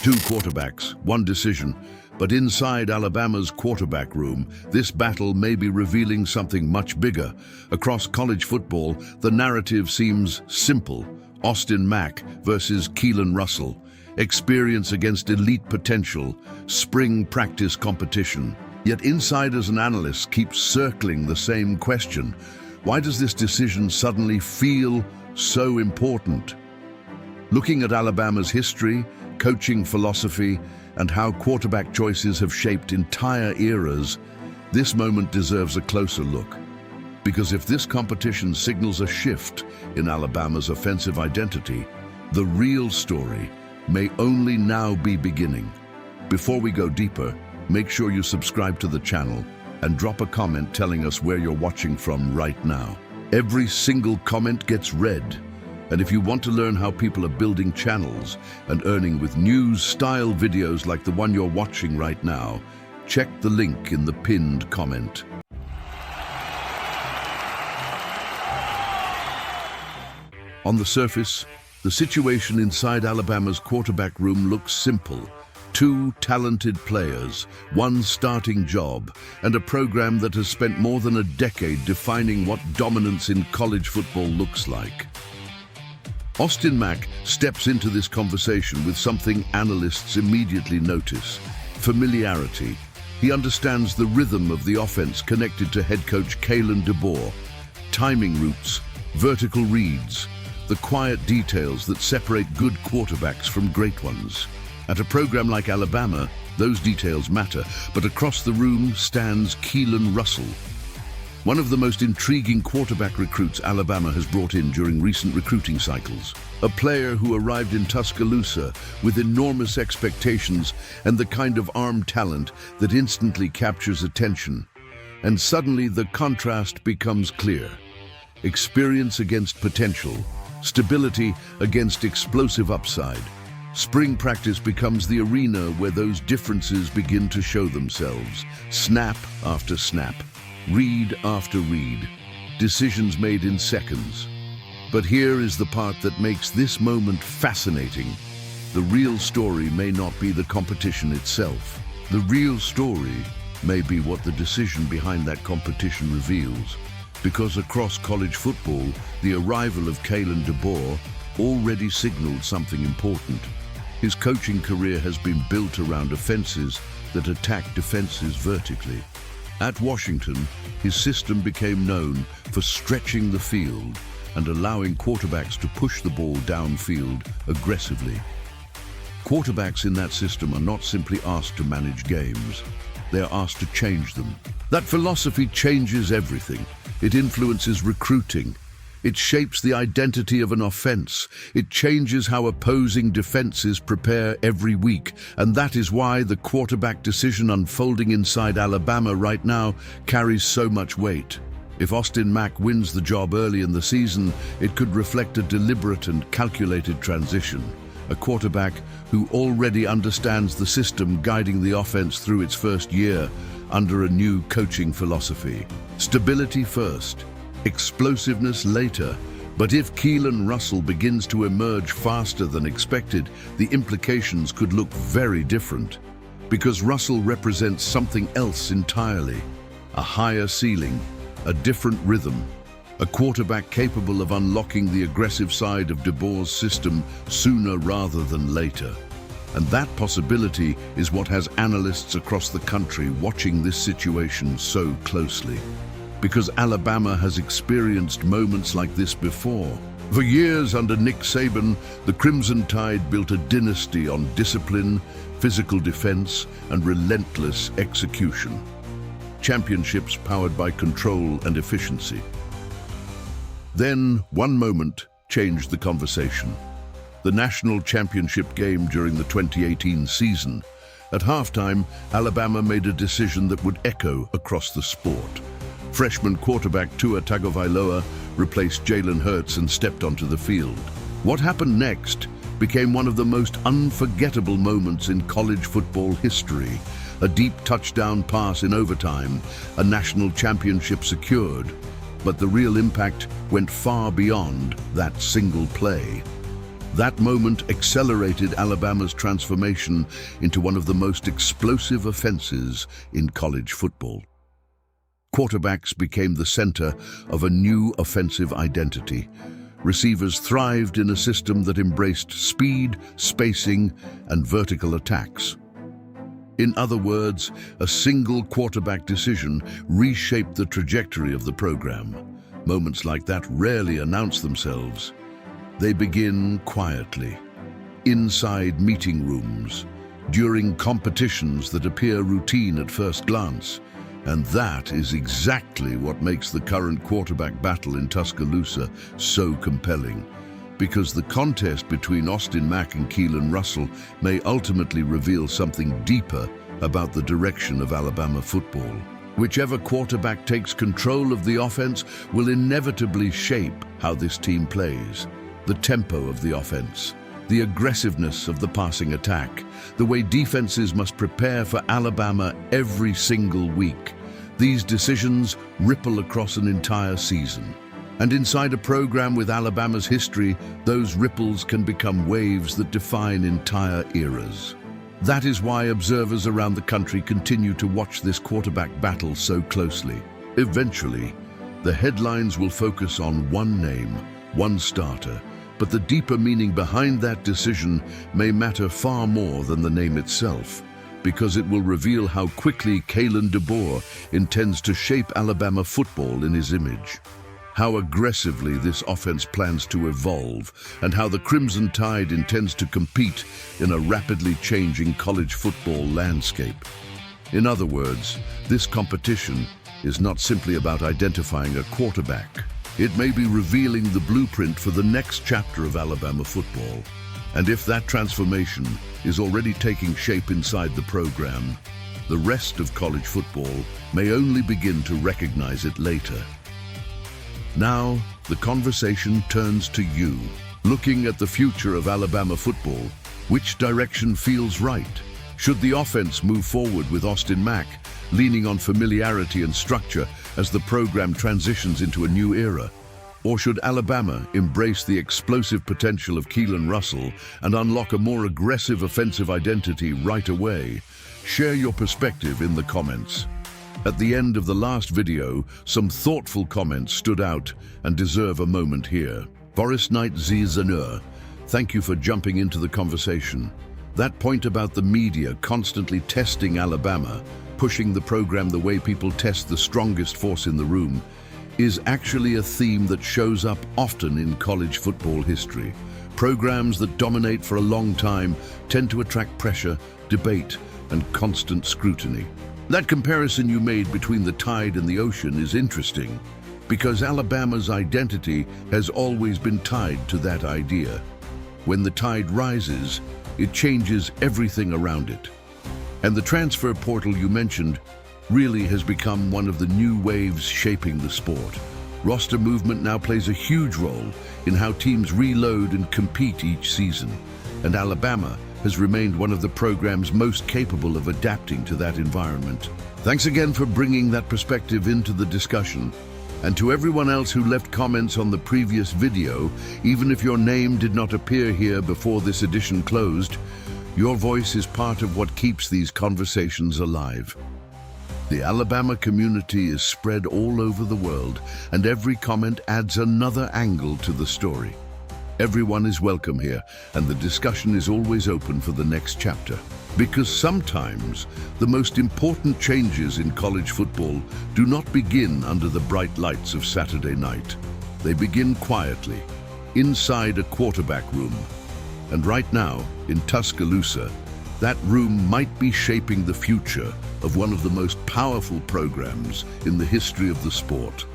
Two quarterbacks, one decision. But inside Alabama's quarterback room, this battle may be revealing something much bigger. Across college football, the narrative seems simple. Austin Mack versus Keelon Russell. Experience against elite potential. Spring practice competition. Yet insiders and analysts keep circling the same question. Why does this decision suddenly feel so important? Looking at Alabama's history, coaching philosophy, and how quarterback choices have shaped entire eras, this moment deserves a closer look. Because if this competition signals a shift in Alabama's offensive identity, the real story may only now be beginning. Before we go deeper, make sure you subscribe to the channel and drop a comment telling us where you're watching from right now. Every single comment gets read. And if you want to learn how people are building channels and earning with news-style videos like the one you're watching right now, check the link in the pinned comment. On the surface, the situation inside Alabama's quarterback room looks simple. Two talented players, one starting job, and a program that has spent more than a decade defining what dominance in college football looks like. Austin Mack steps into this conversation with something analysts immediately notice: familiarity. He understands the rhythm of the offense connected to head coach Kalen DeBoer, timing routes, vertical reads, the quiet details that separate good quarterbacks from great ones. At a program like Alabama, those details matter, but across the room stands Keelon Russell, one of the most intriguing quarterback recruits Alabama has brought in during recent recruiting cycles. A player who arrived in Tuscaloosa with enormous expectations and the kind of arm talent that instantly captures attention. And suddenly the contrast becomes clear. Experience against potential, stability against explosive upside. Spring practice becomes the arena where those differences begin to show themselves, snap after snap. Read after read, decisions made in seconds. But here is the part that makes this moment fascinating. The real story may not be the competition itself. The real story may be what the decision behind that competition reveals. Because across college football, the arrival of Kalen DeBoer already signaled something important. His coaching career has been built around offenses that attack defenses vertically. At Washington, his system became known for stretching the field and allowing quarterbacks to push the ball downfield aggressively. Quarterbacks in that system are not simply asked to manage games, they are asked to change them. That philosophy changes everything. It influences recruiting. It shapes the identity of an offense. It changes how opposing defenses prepare every week. And that is why the quarterback decision unfolding inside Alabama right now carries so much weight. If Austin Mack wins the job early in the season, it could reflect a deliberate and calculated transition. A quarterback who already understands the system guiding the offense through its first year under a new coaching philosophy. Stability first. Explosiveness later. But if Keelon Russell begins to emerge faster than expected, the implications could look very different. Because Russell represents something else entirely. A higher ceiling, a different rhythm, a quarterback capable of unlocking the aggressive side of DeBoer's system sooner rather than later. And that possibility is what has analysts across the country watching this situation so closely. Because Alabama has experienced moments like this before. For years under Nick Saban, the Crimson Tide built a dynasty on discipline, physical defense, and relentless execution. Championships powered by control and efficiency. Then, one moment changed the conversation. The national championship game during the 2018 season. At halftime, Alabama made a decision that would echo across the sport. Freshman quarterback Tua Tagovailoa replaced Jalen Hurts and stepped onto the field. What happened next became one of the most unforgettable moments in college football history. A deep touchdown pass in overtime, a national championship secured. But the real impact went far beyond that single play. That moment accelerated Alabama's transformation into one of the most explosive offenses in college football. Quarterbacks became the center of a new offensive identity. Receivers thrived in a system that embraced speed, spacing, and vertical attacks. In other words, a single quarterback decision reshaped the trajectory of the program. Moments like that rarely announce themselves. They begin quietly, inside meeting rooms, during competitions that appear routine at first glance. And that is exactly what makes the current quarterback battle in Tuscaloosa so compelling. Because the contest between Mack and Keelon may ultimately reveal something deeper about the direction of Alabama football. Whichever quarterback takes control of the offense will inevitably shape how this team plays. The tempo of the offense, the aggressiveness of the passing attack, the way defenses must prepare for Alabama every single week. These decisions ripple across an entire season. And inside a program with Alabama's history, those ripples can become waves that define entire eras. That is why observers around the country continue to watch this quarterback battle so closely. Eventually, the headlines will focus on one name, one starter, but the deeper meaning behind that decision may matter far more than the name itself, because it will reveal how quickly Kalen DeBoer intends to shape Alabama football in his image, how aggressively this offense plans to evolve, and how the Crimson Tide intends to compete in a rapidly changing college football landscape. In other words, this competition is not simply about identifying a quarterback. It may be revealing the blueprint for the next chapter of Alabama football. And if that transformation is already taking shape inside the program, the rest of college football may only begin to recognize it later. Now, the conversation turns to you. Looking at the future of Alabama football, which direction feels right? Should the offense move forward with Mack, leaning on familiarity and structure as the program transitions into a new era? Or should Alabama embrace the explosive potential of Keelon and unlock a more aggressive offensive identity right away? Share your perspective in the comments. At the end of the last video, some thoughtful comments stood out and deserve a moment here. Forest Knight Z. Zanur, thank you for jumping into the conversation. That point about the media constantly testing Alabama, pushing the program the way people test the strongest force in the room, is actually a theme that shows up often in college football history. Programs that dominate for a long time tend to attract pressure, debate, and constant scrutiny. That comparison you made between the tide and the ocean is interesting, because Alabama's identity has always been tied to that idea. When the tide rises, it changes everything around it. And the transfer portal you mentioned really has become one of the new waves shaping the sport. Roster movement now plays a huge role in how teams reload and compete each season, and Alabama has remained one of the programs most capable of adapting to that environment. Thanks again for bringing that perspective into the discussion. And to everyone else who left comments on the previous video, even if your name did not appear here before this edition closed, your voice is part of what keeps these conversations alive. The Alabama community is spread all over the world, and every comment adds another angle to the story. Everyone is welcome here, and the discussion is always open for the next chapter. Because sometimes the most important changes in college football do not begin under the bright lights of Saturday night. They begin quietly, inside a quarterback room. And right now, in Tuscaloosa, that room might be shaping the future of one of the most powerful programs in the history of the sport.